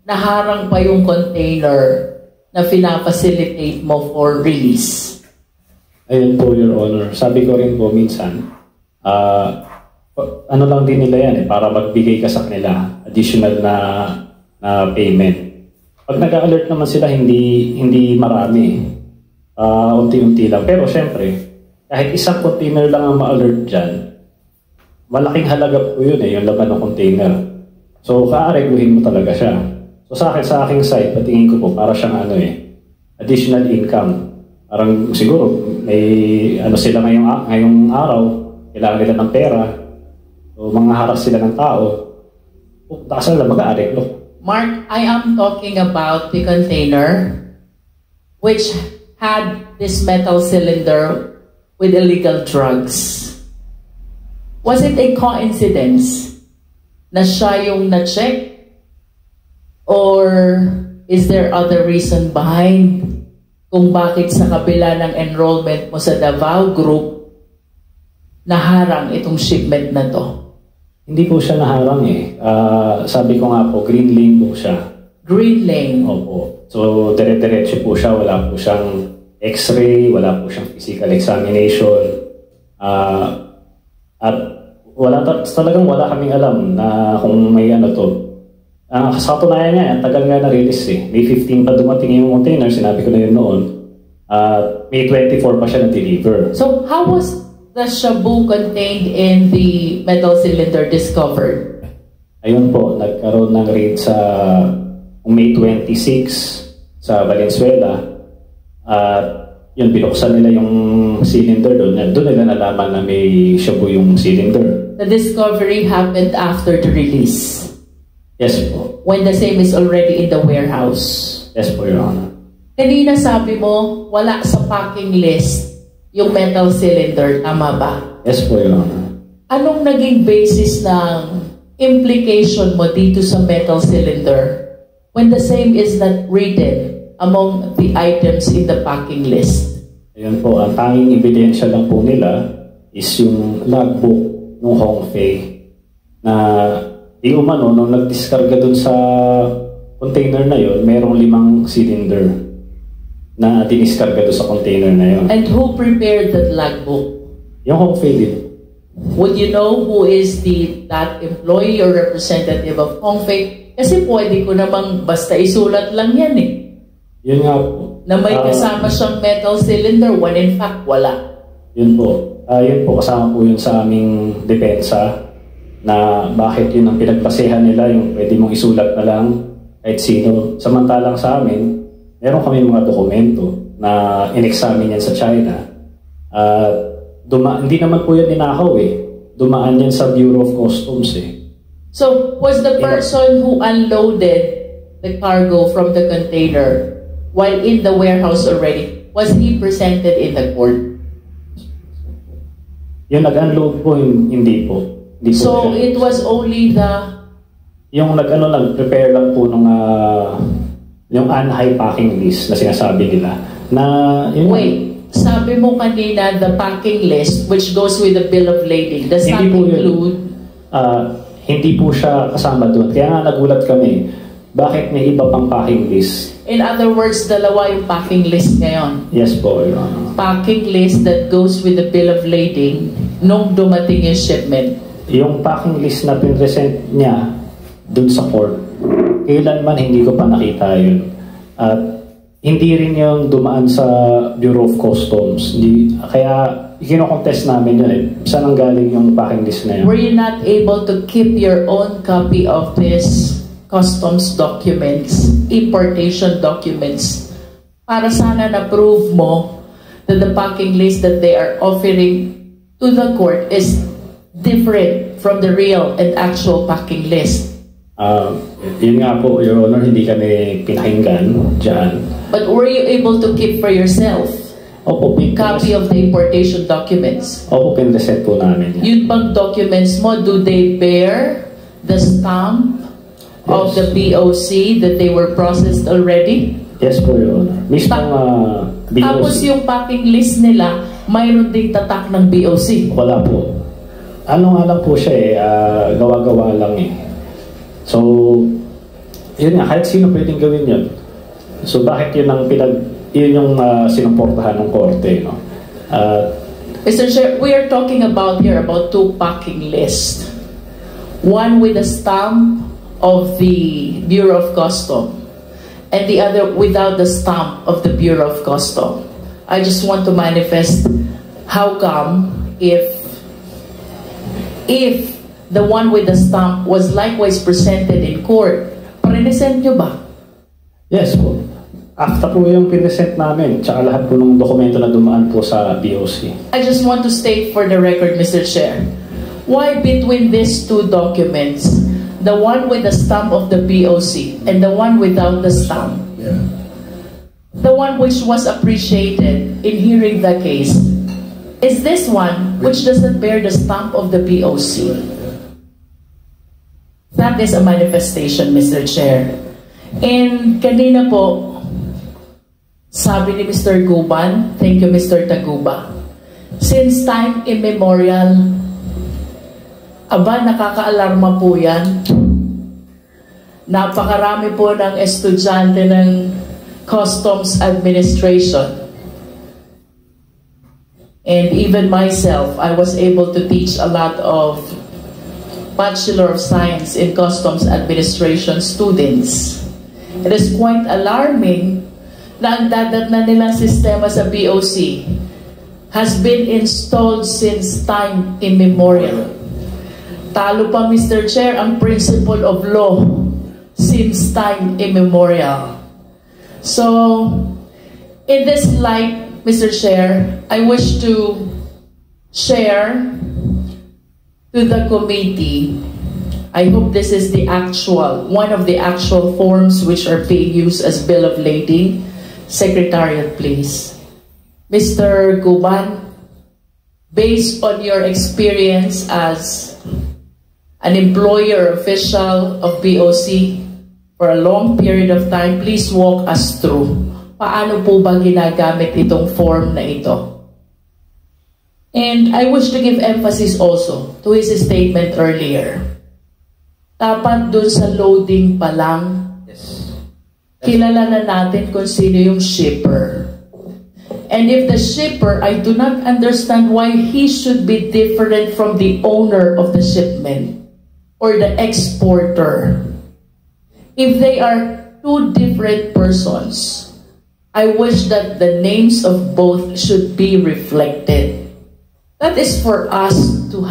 naharang pa yung container na pinafacilitate mo for release? Ayun po, Your Honor. Sabi ko rin po minsan, ano lang din nila yan para magbigay ka sa kanila additional na payment. Pag nag-alert naman sila, hindi marami. Unti-unti lang. Pero syempre, kahit isang container lang ang ma-alert dyan, malaking halaga po yun yung laman ng container. So, kaaregluhin mo talaga siya. So, sa aking side, patingin ko po, para siyang additional income. Parang siguro, may sila ngayong araw, kailangan nila ng pera. So, manghaharas sila ng tao. Saan lang mag-aareglo? Mark, I am talking about the container which had this metal cylinder with illegal drugs. Was it a coincidence na siya yung na-check? Or is there other reason behind kung bakit sa kabila ng enrollment mo sa Davao Group, naharang itong shipment na to? Hindi po siya naharang sabi ko nga po, green lane po siya. Green lane? Opo. So, dire-diretso po siya. Wala po siyang x-ray, wala po siyang physical examination. At talagang wala kaming alam na kung may to. Sa katunayan niya, ang tagal nga na-release May 15 pa dumating yung container, sinabi ko na yun noon. May 24 pa siya na-deliver. So, how was the shabu contained in the metal cylinder discovered? Ayun po, nagkaroon ng raid sa May 26 sa Valenzuela. Yun, binuksan nila yung cylinder doon. Doon nila nalaman na may shabu yung cylinder. The discovery happened after the release? Yes po. When the same is already in the warehouse? Yes po, Your Honor. Kanina sabi mo, wala sa packing list yung metal cylinder, tama ba? Yes po, Your Honor. Anong naging basis ng implication mo dito sa metal cylinder when the same is not written among the items in the packing list? Ayun po, ang tanging ebidensya lang po nila is yung logbook ng Hongfei na nung nag-discarga dun sa container na yun, merong 5 cylinder na diniskarga doon sa container na yun. And who prepared that logbook? Yung Hongfei din. Would you know who is that employee or representative of Hongfei? Kasi pwede ko namang basta isulat lang yan Yun nga po. Na may kasama siyang metal cylinder when in fact wala. Yun po. Yun po, kasama po yun sa aming depensa na bakit yun ang pinagbasehan nila, yung pwede mong isulat na lang kahit sino. Samantalang sa amin, meron kami mga dokumento na in-examine yan sa China. Hindi naman po yan ninakaw Dumaan yan sa Bureau of Customs So, was the person who unloaded the cargo from the container while in the warehouse already, was he presented in the court? Yung nag-unload po, hindi po. So, it was only yung prepare lang po nung yung unhigh packing list na sinasabi nila na sabi mo kanina the packing list which goes with the bill of lading, does that include? Hindi po siya kasama doon, kaya nga nagulat kami bakit may iba pang packing list. In other words, dalawa yung packing list ngayon? Yes po, packing list that goes with the bill of lading nung dumating yung shipment. Yung packing list na pinresent niya doon sa court, kailanman hindi ko pa nakita yun. At hindi rin yung dumaan sa Bureau of Customs. Kaya kino-contest namin yun Saan ang galing yung packing list na yun? Were you not able to keep your own copy of this customs documents, importation documents, para sana na-prove mo that the packing list that they are offering to the court is different from the real and actual packing list? Yun nga po, Your Honor, hindi kami pinakinggan dyan. But were you able to keep for yourself Opo, copy of the importation documents? Opo, pinreset po namin. Yun bang documents mo, do they bear the stamp of the BOC that they were processed already? Yes po, Your Honor. Mismong BOC. Tapos yung packing list nila, mayroon ding tatak ng BOC? Wala po. Ano nga lang po siya gawa-gawa lang So, yun nga, kahit sino pwedeng gawin yun. So bakit yun yung sinuportahan ng korte, no? Mr. Chair, we are talking about here about two packing lists. One with a stamp of the Bureau of Customs and the other without the stamp of the Bureau of Customs. I just want to manifest how come if the one with the stamp was likewise presented in court, present nyo ba? Yes po. After po yung pinesent namin, tsaka lahat po ng dokumento na dumaan po sa BOC. I just want to state for the record, Mr. Chair, why between these two documents, the one with the stamp of the BOC and the one without the stamp, the one which was appreciated in hearing the case, is this one which doesn't bear the stamp of the BOC? That is a manifestation, Mr. Chair. And kanina po, sabi ni Mr. Guban, thank you Mr. Taguba, since time immemorial, aba nakaka-alarma po yan. Napakarami po ng estudyante ng Customs Administration. And even myself, I was able to teach a lot of Bachelor of Science in Customs Administration students. It is quite alarming na ang dadat na nilang sistema sa BOC has been installed since time immemorial. Talo pa, Mr. Chair, ang principle of law since time immemorial. So, in this light, Mr. Chair, I wish to share to the committee, I hope this is the one of the actual forms which are being used as bill of lading. Secretariat, please. Mr. Guban, based on your experience as an employer official of BOC for a long period of time, please walk us through. Paano po ba ginagamit itong form na ito? And I wish to give emphasis also to his statement earlier. Dapat dun sa loading pa lang, kilala na natin kung sino yung shipper. And if the shipper, I do not understand why he should be different from the owner of the shipment or the exporter. If they are two different persons, I wish that the names of both should be reflected. That is for us to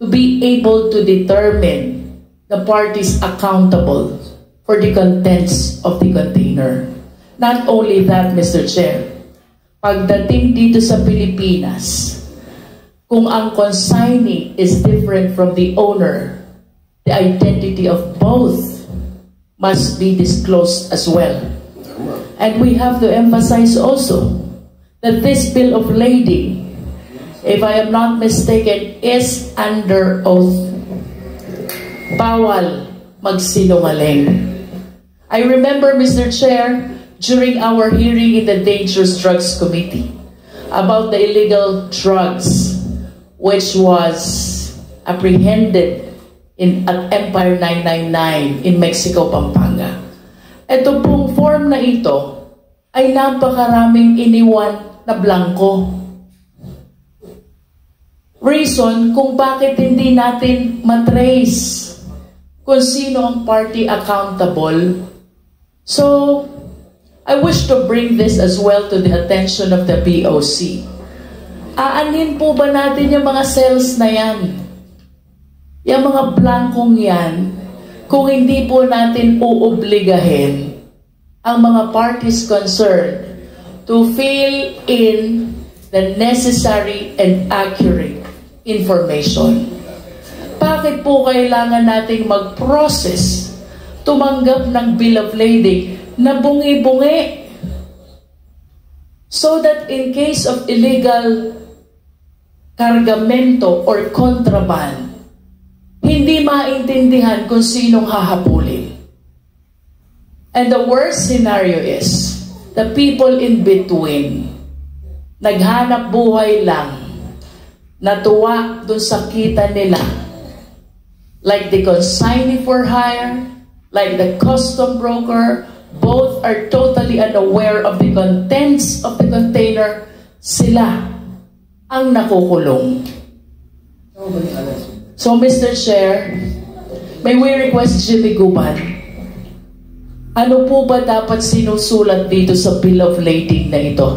be able to determine the parties accountable for the contents of the container. Not only that, Mr. Chair, pagdating dito sa Pilipinas, kung ang consignee is different from the owner, the identity of both must be disclosed as well. And we have to emphasize also that this bill of lading, if I am not mistaken, is under oath. Bawal magsinungaling. I remember, Mr. Chair, during our hearing in the Dangerous Drugs Committee about the illegal drugs which was apprehended at Empire 999 in Mexico, Pampanga. Ito pong form na ito ay napakaraming iniwan na blanco. Reason kung bakit hindi natin matrace kung sino ang party accountable. So, I wish to bring this as well to the attention of the BOC. Aanin po ba natin yung mga cells na yan? Yung mga blankong yan, kung hindi po natin uobligahin ang mga parties concerned to fill in the necessary and accurate information. Bakit po kailangan nating mag-process, tumanggap ng bill of lading na bungi-bungi? So that in case of illegal kargamento or contraband, hindi maintindihan kung sinong hahabulin. And the worst scenario is, the people in between, naghanap buhay lang, natuwa dun sa kita nila, like the consignee for hire, like the custom broker, both are totally unaware of the contents of the container, sila ang nakukulong. So, Mr. Chair, may we request Jimmy Guban, ano po ba dapat sinusulat dito sa bill of lading na ito?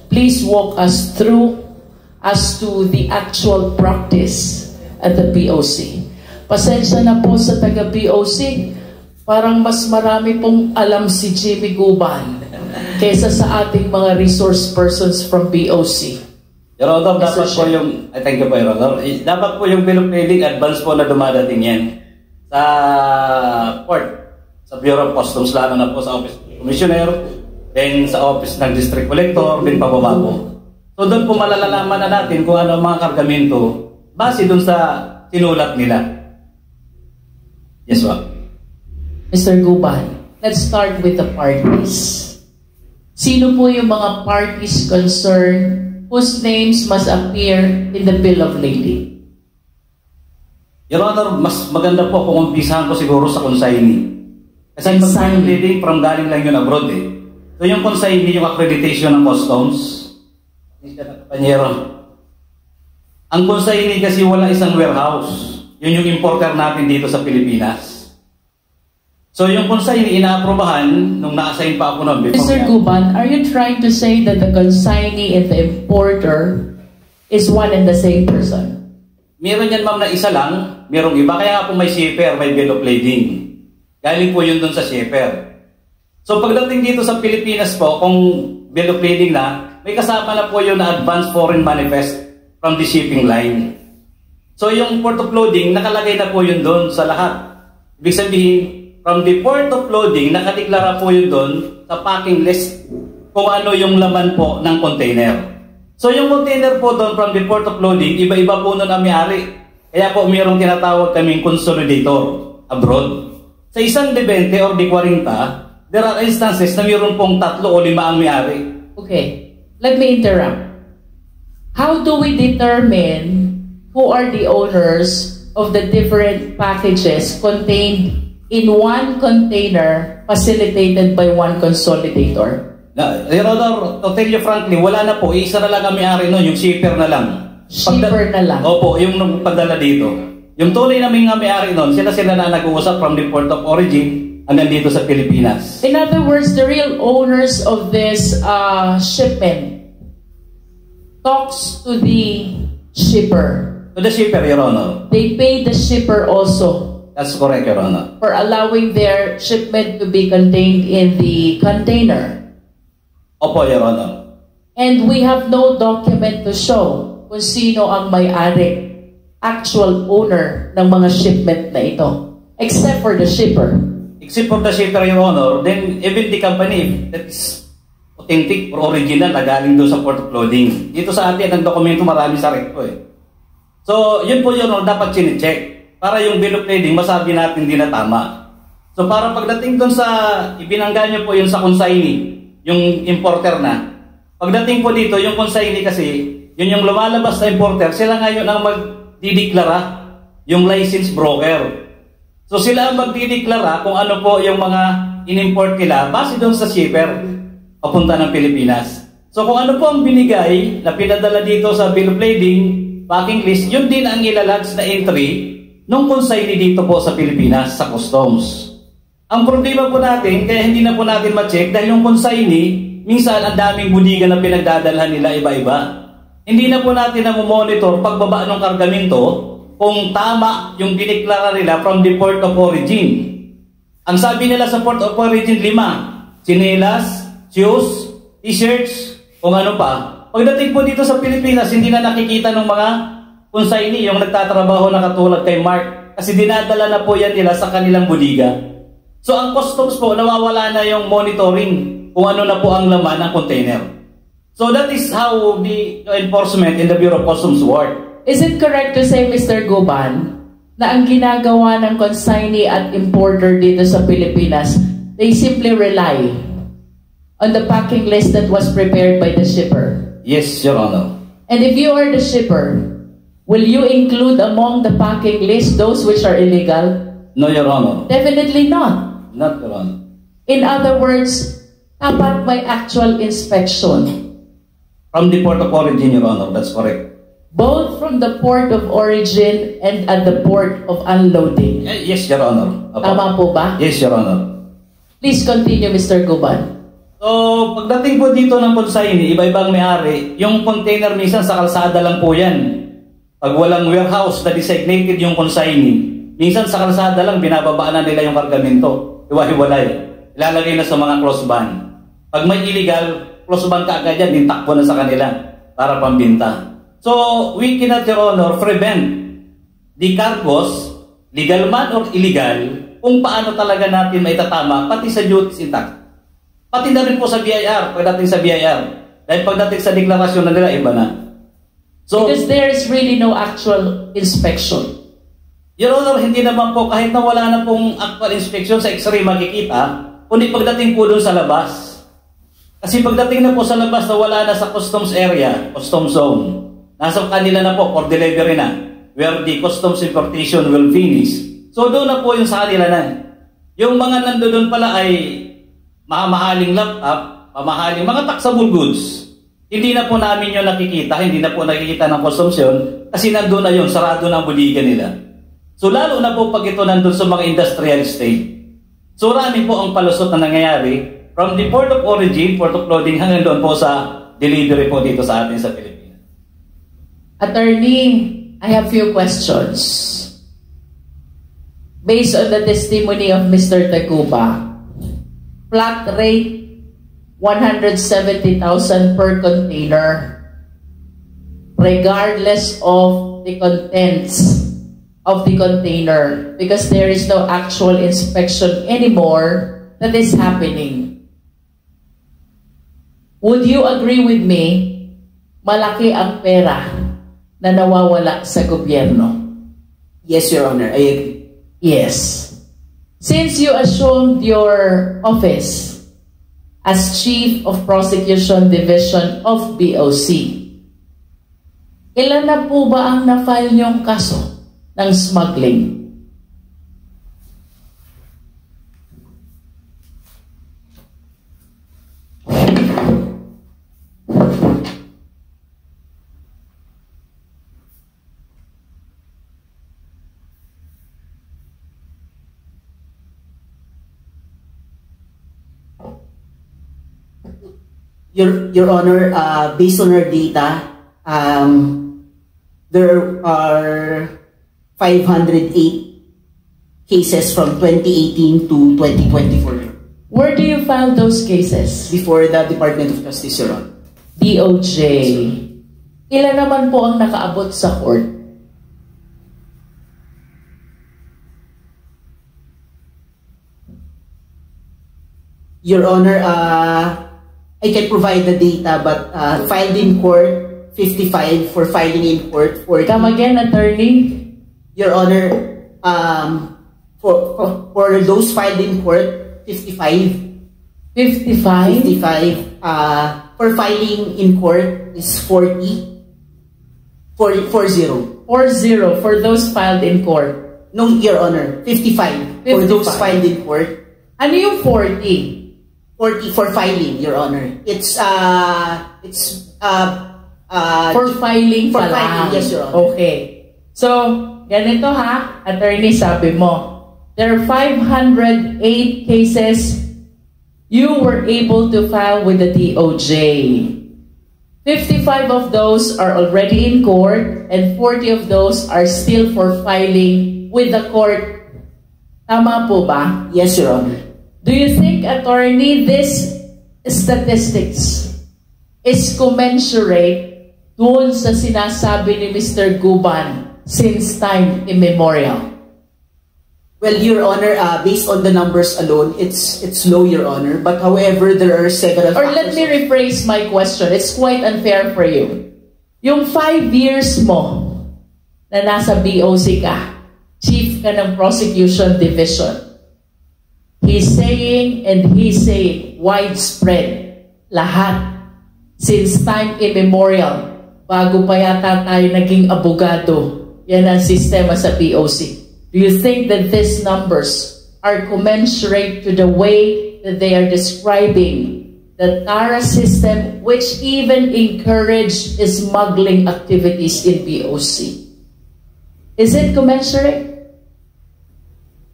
Please walk us through as to the actual practice at the BOC. Pasensya na po sa taga-BOC, parang mas marami pong alam si Jimmy Guban kaysa sa ating mga resource persons from BOC. Your Honor, dapat po yung, thank you po, Your Honor. Dapat po yung bill of lading advance po na dumadating yan sa port, sa Bureau of Customs, lalo na po sa Office of the Commissioner, then sa Office ng District Collector, then pababa po. So doon po malalalaman na natin kung ano ang mga kargamento base doon sa sinulat nila. Yes, ma'am. Mr. Guban, let's start with the parties. Sino po yung mga parties concerned whose names must appear in the bill of lading? Your Honor, mas maganda po kung umpisahan ko siguro sa consignee. Kasi pag bill of lading, from galing lang yun abroad eh. So yung consignee, yung accreditation ng customs, ang consignee kasi wala isang warehouse. Yun yung importer natin dito sa Pilipinas. So yung consignee, inaaprobahan nung na-assign pa ako noon. Mr. Guban, are you trying to say that the consignee and the importer is one and the same person? Meron yan, ma'am, na isa lang. Merong iba. Kaya nga po may shipper, may bill of lading. Galing po yun dun sa shipper. So pagdating dito sa Pilipinas po, kung bill of lading na, may kasama na po yun na advance foreign manifest from the shipping line. So yung port of loading, nakalagay na po yun doon sa lahat. Ibig sabihin, from the port of loading, nakadeklara po yun doon sa packing list kung ano yung laman po ng container. So yung container po doon from the port of loading, iba-iba po nun ang may-ari. Kaya po mayroong tinatawag kaming consolidator abroad. Sa isang D20 or D40, there are instances na mayroon pong 3 o 5 ang may-ari. Okay, let me interrupt. How do we determine who are the owners of the different packages contained in one container facilitated by one consolidator? Your Honor, to tell you frankly, wala na po. Isa na lang ang may-ari nun, yung shipper na lang. Shipper na lang? Opo, yung nagpadala dito. Yung tunay na may-ari nun, sila na nag-uusap from the port of origin hanggang dito sa Pilipinas. In other words, the real owners of this shipment talks to the shipper. To the shipper, Your Honor. They pay the shipper also. That's correct, Your Honor. For allowing their shipment to be contained in the container. Opo, Your Honor. And we have no document to show kung sino ang may-ari, actual owner ng mga shipment na ito. Except for the shipper. Except for the shipper, Your Honor, then even the company that is authentic or original na galing doon sa port of loading. Dito sa atin, ang dokumento marami sa recto eh. So, yun po yun, dapat chine-check. Para yung bill of lading, masabi natin din na tama. So, para pagdating dun sa, ibinangga nyo po yun sa consignee, yung importer na. Pagdating po dito, yung consignee kasi, yun yung lumalabas na importer, sila ngayon ang magdideklara, yung license broker. So, sila ang magdideklara kung ano po yung mga in-import nila, base dun sa shipper, papunta ng Pilipinas. So, kung ano po ang binigay, na pinadala dito sa bill of lading, packing list, yun din ang ilalags na entry nung consignee dito po sa Pilipinas, sa customs. Ang problema po natin, kaya hindi na po natin ma-check dahil yung consignee, minsan ang daming budiga na pinagdadalhan nila iba-iba. Hindi na po natin na monitor pagbaba ng kargamento kung tama yung dineklara nila from the port of origin. Ang sabi nila sa port of origin, 5. Chinelas, shoes, t-shirts, kung ano pa. Pagdating po dito sa Pilipinas, hindi na nakikita ng mga consignee yung nagtatrabaho na katulad kay Mark kasi dinadala na po yan nila sa kanilang budiga. So ang customs po, nawawala na yung monitoring kung ano na po ang laman ng container. So that is how the enforcement in the Bureau of Customs work. Is it correct to say, Mr. Guban, na ang ginagawa ng consignee at importer dito sa Pilipinas, they simply rely on the packing list that was prepared by the shipper? Yes, Your Honor. And if you are the shipper, will you include among the packing list those which are illegal? No, Your Honor. Definitely not. Not, Your Honor. In other words, dapat may actual inspection. From the port of origin, Your Honor, that's correct. Both from the port of origin and at the port of unloading. Yes, Your Honor. Apo. Tama po ba? Yes, Your Honor. Please continue, Mr. Guban. So, pagdating po dito ng consignee, iba-ibang may-ari, yung container minsan sa kalsada lang po yan. Pag walang warehouse na designated yung consignee, minsan sa kalsada lang binababaan na nila yung kargamento. Iwa-hiwalay. Ilalagay na sa mga crossban. Pag may illegal, crossban ka agad yan, dintakbo na sa kanila para pambinta. So, we cannot, Your Honor, prevent the cargos, legal man or illegal, kung paano talaga natin maitatama, pati sa duties intact. Pati na rin po sa BIR, pagdating sa BIR. Dahil pagdating sa deklarasyon na nila, iba na. So, because there is really no actual inspection. Your Honor, hindi naman po, kahit na wala na pong actual inspection sa x-ray makikita, kundi pagdating po doon sa labas. Kasi pagdating na po sa labas na wala na sa customs area, customs zone, nasa kanila na po for delivery na, where the customs importation will finish. So doon na po yung sa kanila na. Yung mga nandoon pala ay mamahaling laptop, mamahaling mga taxable goods. Hindi na po namin yung nakikita, hindi na po nakikita ng customs yun, kasi nandun na yun, sarado na ang buliga nila. So lalo na po pag ito nandun sa mga industrial estate. So rami po ang palusot na nangyayari from the port of origin, port of loading, hanggang doon po sa delivery po dito sa atin sa Pilipinas. Attorney, I have few questions. Based on the testimony of Mr. Taguba, flat rate 170,000 per container, regardless of the contents of the container, because there is no actual inspection anymore that is happening. Would you agree with me, malaki ang pera na nawawala sa gobyerno? Yes, Your Honor, I agree. Yes. Since you assumed your office as Chief of Prosecution Division of BOC, ilan na po ba ang na-file niyong kaso ng smuggling? Your Honor, based on our data, there are 508 cases from 2018 to 2024 Where do you file those cases? before the Department of Justice, Your Honor. DOJ. Ilan naman po ang nakaabot sa court? Your Honor, I can provide the data, but filed in court, 55 for filing in court. Come again, attorney. Your Honor, for those filed in court, 55. 55? 55. For filing in court is 40. 40. 40 for those filed in court. No, Your Honor, 55. For those 55. filed in court. Ano yung 40? 40 for filing, Your Honor. It's For filing for pa lang. filing, yes, Your Honor. Okay. So, ganito ha, attorney, sabi mo, there are 508 cases you were able to file with the DOJ. 55 of those are already in court and 40 of those are still for filing with the court. Tama po ba? Yes, Your Honor. Do you think, attorney, this statistics is commensurate doon sa sinasabi ni Mr. Guban since time immemorial? Well, Your Honor, based on the numbers alone, it's low, Your Honor. But however, there are several Or let me rephrase my question. It's quite unfair for you. Yung 5 years mo na nasa BOC ka, chief ka ng prosecution division, he's saying widespread, lahat, since time immemorial, bago pa yata tayo naging abogado, yan ang sistema sa POC. Do you think that these numbers are commensurate to the way that they are describing the TARA system, which even encouraged smuggling activities in BOC? Is it commensurate?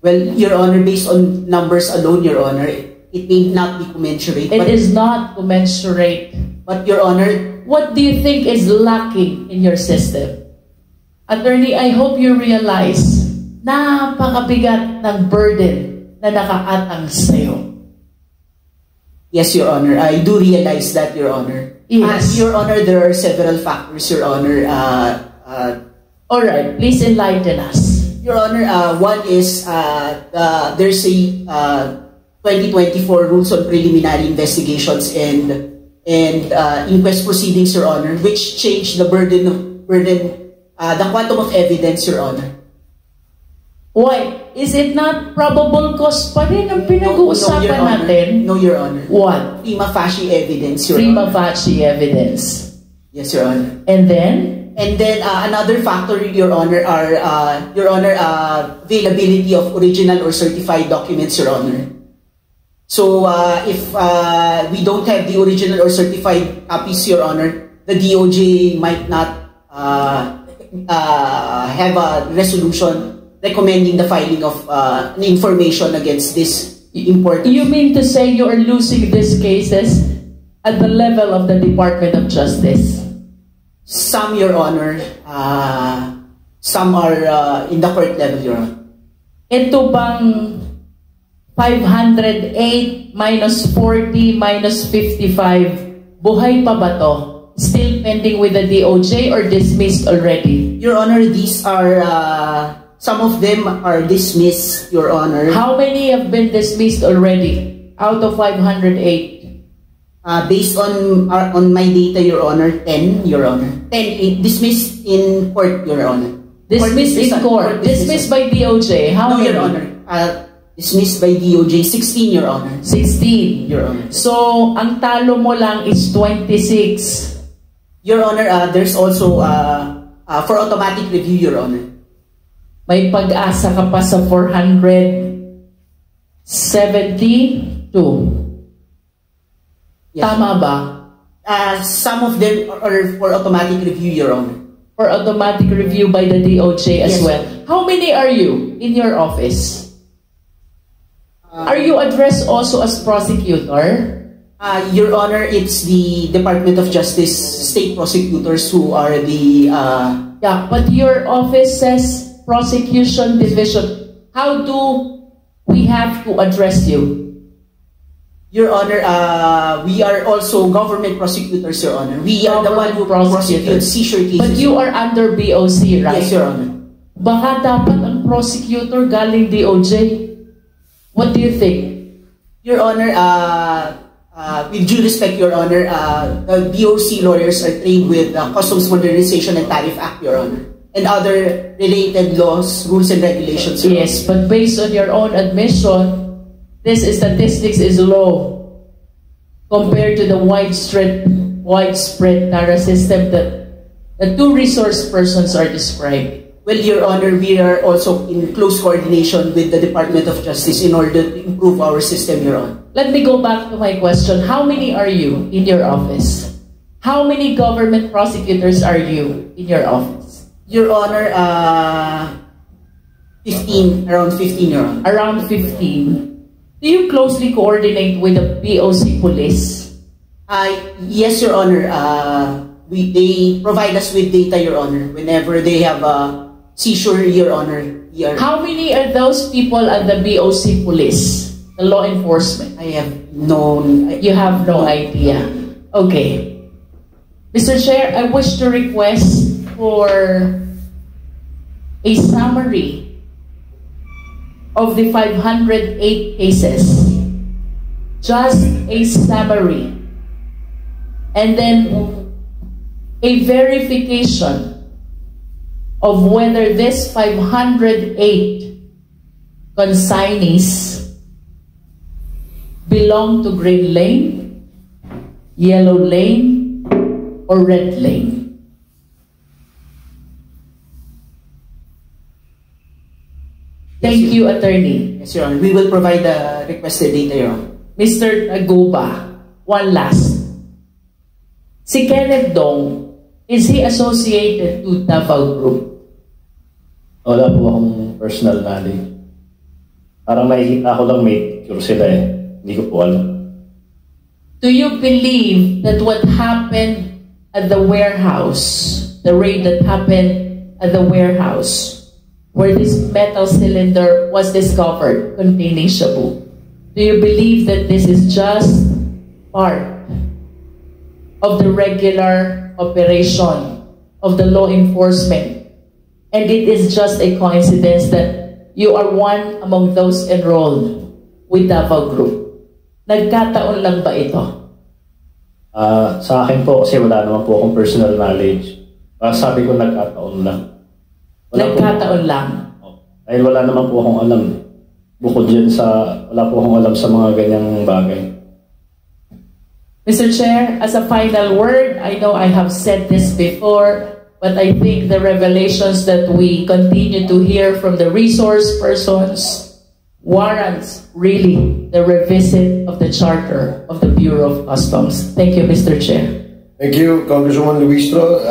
Well, Your Honor, based on numbers alone, Your Honor, it may not be commensurate. It is not commensurate. But Your Honor, What do you think is lacking in your system? Attorney, I hope you realize napakabigat ng burden na nakaatang sa'yo. yes, Your Honor, I do realize that, Your Honor. Yes. Your Honor, there are several factors, Your Honor. All right, please enlighten us. Your Honor, one is there's a 2024 rules on preliminary investigations and inquest proceedings, Your Honor, which changed the the quantum of evidence, Your Honor. Why? Is it not probable cause pa rin ang pinag-uusapan Your Honor. natin? No, Your Honor. What? Prima facie evidence, Your Prima Honor. facie evidence. Yes, Your Honor. And then? And then another factor, Your Honor, are availability of original or certified documents, Your Honor. So if we don't have the original or certified copies, Your Honor, the DOJ might not have a resolution recommending the filing of information against this important. You mean to say you are losing these cases at the level of the Department of Justice? Some, Your Honor, some are in the court level, Your Honor. Ito bang 508 minus 40 minus 55, buhay pa ba to? Still pending with the DOJ or dismissed already? Your Honor, these are, some of them are dismissed, Your Honor. How many have been dismissed already out of 508? Based on my data, Your Honor, 10, Your Honor. 10 dismissed in court, Your Honor. Dismissed in court. Dismissed by DOJ. How No, many? Your Honor. Dismissed by DOJ, 16, Your Honor. 16. Your Honor. So, ang talo mo lang is 26. Your Honor, there's also for automatic review, Your Honor. May pag-asa ka pa sa 472. Yes. Tama ba? Some of them are for automatic review, Your Honor. For automatic review by the DOJ as Yes. well. How many are you in your office? Are you addressed also as prosecutor? Your Honor, it's the Department of Justice state prosecutors who are the... Yeah, but your office says prosecution division. How do we have to address you? Your Honor, we are also government prosecutors, Your Honor. We are the one who prosecute seizure cases. But you are under BOC, right? Yes, Your Honor. Baka dapat ang prosecutor galing DOJ. What do you think? Your Honor, with due respect, Your Honor, the BOC lawyers are trained with Customs Modernization and Tariff Act, Your Honor, and other related laws, rules, and regulations. Your Yes, but based on your own admission, this statistics is low compared to the widespread TARA system that the two resource persons are describing. Well, Your Honor, we are also in close coordination with the Department of Justice in order to improve our system, Your Honor. Let me go back to my question. How many are you in your office? How many government prosecutors are you in your office? Your Honor, 15, around 15, Your Honor. Around 15. Do you closely coordinate with the BOC police? Yes, Your Honor. They provide us with data, Your Honor, whenever they have a seizure, Your Honor. How many are those people at the BOC police, the law enforcement? I have known. You have no idea. Okay. Mr. Chair, I wish to request for a summary of the 508 cases. Just a summary. And then a verification of whether this 508 consignees belong to green lane, yellow lane, or red lane. Thank you, Attorney. Yes, Your Honor. We will provide the requested data, Your Honor. Mr. Aguba, one last. Si Kenneth Dong, is he associated to Davao Group? Wala po akong personal knowledge. Parang nakikita ko lang may picture sila eh. Hindi ko po alam. Do you believe that what happened at the warehouse, the raid that happened at the warehouse, where this metal cylinder was discovered containing shabu, do you believe that this is just part of the regular operation of the law enforcement, and it is just a coincidence that you are one among those enrolled with Davao Group? Nagkataon lang ba ito? Sa akin po, kasi wala naman po akong personal knowledge. Sabi ko nagkataon lang. Nagkataon lang. Dahil wala naman po akong alam. Bukod dyan wala po akong alam sa mga ganyang bagay. Mr. Chair, as a final word, I know I have said this before, but I think the revelations that we continue to hear from the resource persons warrants really the revisit of the charter of the Bureau of Customs. Thank you, Mr. Chair. Thank you, Congresswoman Luistro.